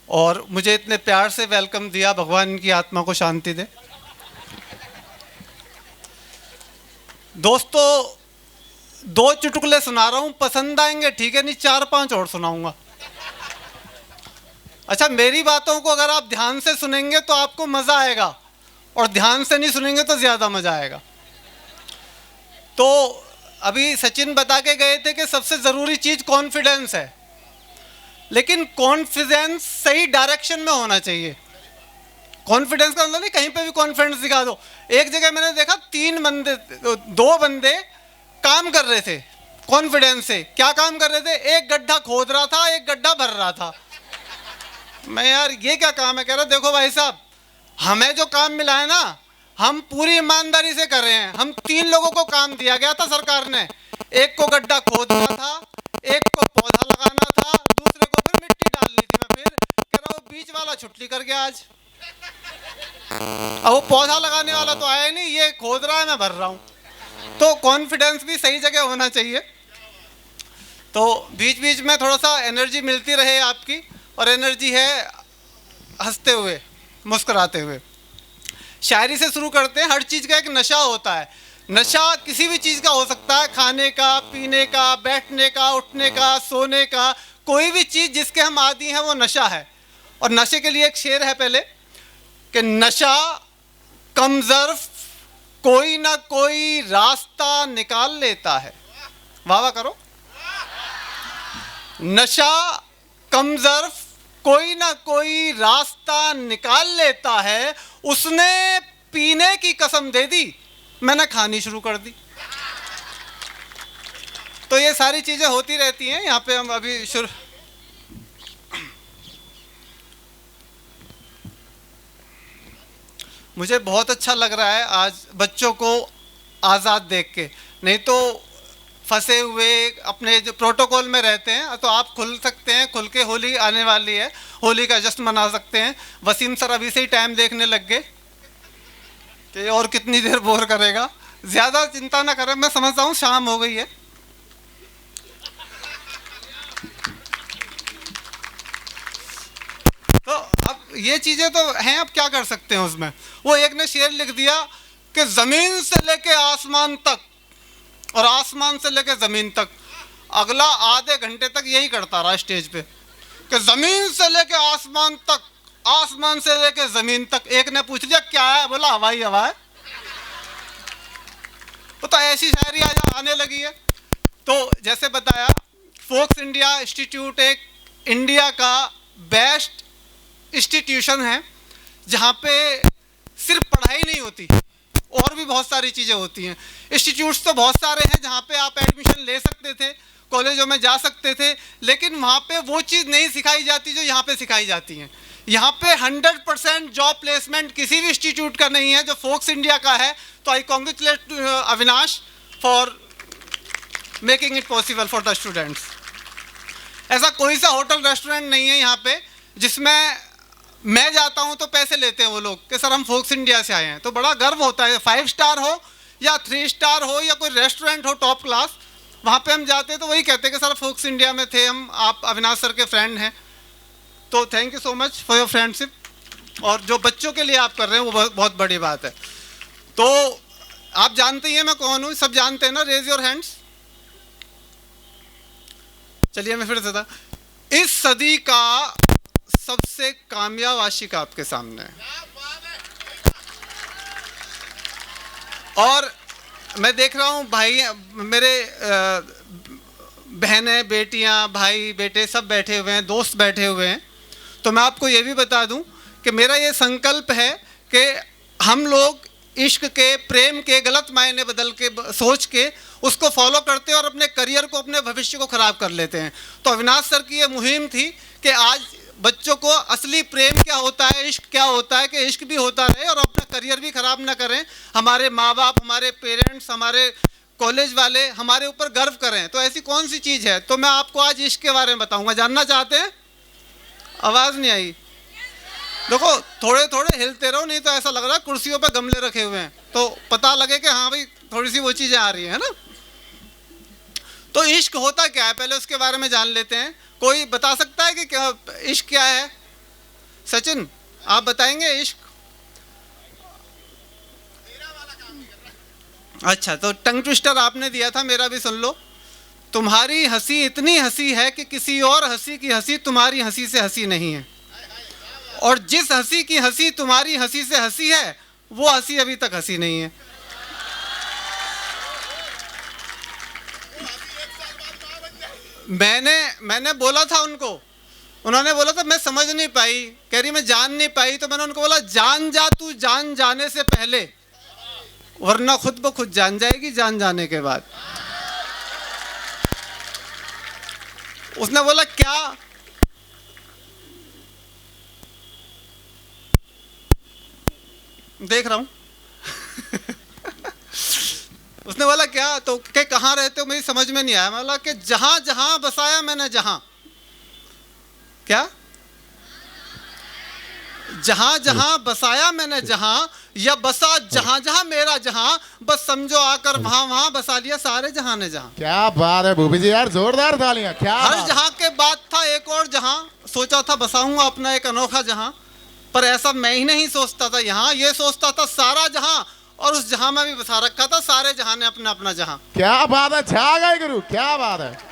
और मुझे इतने प्यार से वेलकम दिया। भगवान इनकी आत्मा को शांति दे। दोस्तों, 2 चुटकुले सुना रहा हूँ, पसंद आएंगे ठीक है, नहीं 4-5 और सुनाऊंगा। अच्छा, मेरी बातों को अगर आप ध्यान से सुनेंगे तो आपको मज़ा आएगा, और ध्यान से नहीं सुनेंगे तो ज़्यादा मज़ा आएगा। तो अभी सचिन बता के गए थे कि सबसे ज़रूरी चीज़ कॉन्फिडेंस है, लेकिन कॉन्फिडेंस सही डायरेक्शन में होना चाहिए। कॉन्फिडेंस का मतलब नहीं कहीं पे भी कॉन्फिडेंस दिखा दो। एक जगह मैंने देखा 2 बंदे काम कर रहे थे कॉन्फिडेंस से। क्या काम कर रहे थे? एक गड्ढा खोद रहा था, एक गड्ढा भर रहा था। मैं यार ये क्या काम है? कह रहा देखो भाई साहब, हमें जो काम मिला है ना, हम पूरी ईमानदारी से कर रहे हैं। हम 3 लोगों को काम दिया गया था सरकार ने। एक को गड्ढा खोदना था, एक को पौधा लगाना था, दूसरे को फिर मिट्टी डालनी थी। मैं फिर कह रहा हूँ बीच वाला छुट्टी कर गया आज। अब वो पौधा लगाने वाला तो आया नहीं, ये खोद रहा है, मैं भर रहा हूँ। तो कॉन्फिडेंस भी सही जगह होना चाहिए। तो बीच बीच में थोड़ा सा एनर्जी मिलती रहे आपकी, और एनर्जी है हंसते हुए, मुस्कुराते हुए। शायरी से शुरू करते हैं। हर चीज़ का एक नशा होता है। नशा किसी भी चीज़ का हो सकता है, खाने का, पीने का, बैठने का, उठने का, सोने का। कोई भी चीज़ जिसके हम आदी हैं वो नशा है। और नशे के लिए एक शेर है पहले कि नशा कम ज़र्फ कोई ना कोई रास्ता निकाल लेता है। वाह वाह करो। नशा कम ज़र्फ कोई ना कोई रास्ता निकाल लेता है। उसने पीने की कसम दे दी, मैंने खानी शुरू कर दी। तो ये सारी चीज़ें होती रहती हैं। यहाँ पे हम अभी शुरू मुझे बहुत अच्छा लग रहा है आज बच्चों को आज़ाद देख के। नहीं तो फंसे हुए अपने जो प्रोटोकॉल में रहते हैं, तो आप खुल सकते हैं, खुल के होली आने वाली है, होली का जश्न मना सकते हैं। वसीम सर अभी से ही टाइम देखने लग गए कि और कितनी देर बोर करेगा। ज़्यादा चिंता ना करें, मैं समझता हूँ शाम हो गई है। तो अब ये चीज़ें तो हैं, अब क्या कर सकते हैं उसमें। वो एक ने शेर लिख दिया कि ज़मीन से लेके आसमान तक और आसमान से लेके ज़मीन तक। अगला आधे घंटे तक यही करता रहा स्टेज पे कि ज़मीन से लेके आसमान तक, आसमान से लेके ज़मीन तक। एक ने पूछ लिया क्या है? बोला हवाई हवा है। तो ऐसी शायरी आज आने लगी है। तो जैसे बताया, फोक्स इंडिया इंस्टीट्यूट एक इंडिया का बेस्ट इंस्टीट्यूशन है जहाँ पे सिर्फ पढ़ाई नहीं होती, और भी बहुत सारी चीज़ें होती हैं। इंस्टीट्यूट्स तो बहुत सारे हैं जहाँ पे आप एडमिशन ले सकते थे, कॉलेजों में जा सकते थे, लेकिन वहाँ पे वो चीज़ नहीं सिखाई जाती जो यहाँ पे सिखाई जाती हैं। यहाँ पे 100% जॉब प्लेसमेंट किसी भी इंस्टीट्यूट का नहीं है जो फोक्स इंडिया का है। तो I congratulate Avinash for making it possible for the students. ऐसा कोई सा होटल रेस्टोरेंट नहीं है यहाँ पे जिसमें मैं जाता हूँ तो पैसे लेते हैं वो लोग कि सर हम फोक्स इंडिया से आए हैं। तो बड़ा गर्व होता है, 5 स्टार हो या 3 स्टार हो या कोई रेस्टोरेंट हो टॉप क्लास, वहाँ पे हम जाते हैं तो वही कहते हैं कि सर फोक्स इंडिया में थे हम, आप अविनाश सर के फ्रेंड हैं। तो thank you so much for your friendship. और जो बच्चों के लिए आप कर रहे हैं वो बहुत बहुत बड़ी बात है। तो आप जानते ही हैं मैं कौन हूँ, सब जानते हैं ना? Raise your hands. चलिए मैं फिर से था। इस सदी का सबसे कामयाब आशिक आपके सामने है। और मैं देख रहा हूँ भाई मेरे बहनें, बेटियाँ, भाई, बेटे सब बैठे हुए हैं, दोस्त बैठे हुए हैं। तो मैं आपको ये भी बता दूं कि मेरा ये संकल्प है कि हम लोग इश्क के, प्रेम के गलत मायने बदल के सोच के उसको फॉलो करते हैं और अपने करियर को, अपने भविष्य को ख़राब कर लेते हैं। तो अविनाश सर की ये मुहिम थी कि आज बच्चों को असली प्रेम क्या होता है, इश्क क्या होता है, कि इश्क भी होता रहे और अपना करियर भी ख़राब ना करें। हमारे माँ बाप, हमारे पेरेंट्स, हमारे कॉलेज वाले हमारे ऊपर गर्व करें। तो ऐसी कौन सी चीज़ है? तो मैं आपको आज इश्क के बारे में बताऊँगा। जानना चाहते हैं? आवाज़ नहीं आई। देखो थोड़े थोड़े हिलते रहो, नहीं तो ऐसा लग रहा है कुर्सियों पे गमले रखे हुए हैं, तो पता लगे कि हाँ भाई थोड़ी सी वो चीज़ें आ रही है ना। तो इश्क होता क्या है पहले उसके बारे में जान लेते हैं। कोई बता सकता है कि क्या इश्क क्या है? सचिन आप बताएंगे इश्क? अच्छा, तो टंग ट्विस्टर आपने दिया था, मेरा भी सुन लो। तुम्हारी हंसी इतनी हंसी है कि किसी और हंसी की हंसी तुम्हारी हंसी से हंसी नहीं है, और जिस हंसी की हंसी तुम्हारी हंसी से हंसी है वो हंसी अभी तक हंसी नहीं है। मैंने बोला था उनको, उन्होंने बोला था मैं समझ नहीं पाई, कह रही मैं जान नहीं पाई। तो मैंने उनको बोला जान जा तू जान जाने से पहले, वरना खुद ब खुद जान जाएगी जान जाने के बाद। उसने बोला क्या? देख रहा हूं। उसने बोला क्या? तो के कहाँ रहते हो, मेरी समझ में नहीं आया। मैं बोला कि जहां जहां बसाया मैंने, जहां क्या, जहां जहां बसाया मैंने, जहां या बसा जहां जहां मेरा जहां, बस समझो आकर वहां वहां बसा लिया सारे जहां ने जहां। क्या बात है भूपी जी यार, जोरदार तालियां। क्या हर जहां के बाद था एक और जहां, सोचा था बसाऊंगा अपना एक अनोखा जहां, पर ऐसा मैं ही नहीं सोचता था यहाँ, ये सोचता था सारा जहां, और उस जहां में भी बसा रखा था सारे जहां ने अपना अपना जहां। क्या बात है, छा गए गुरु, क्या बात है।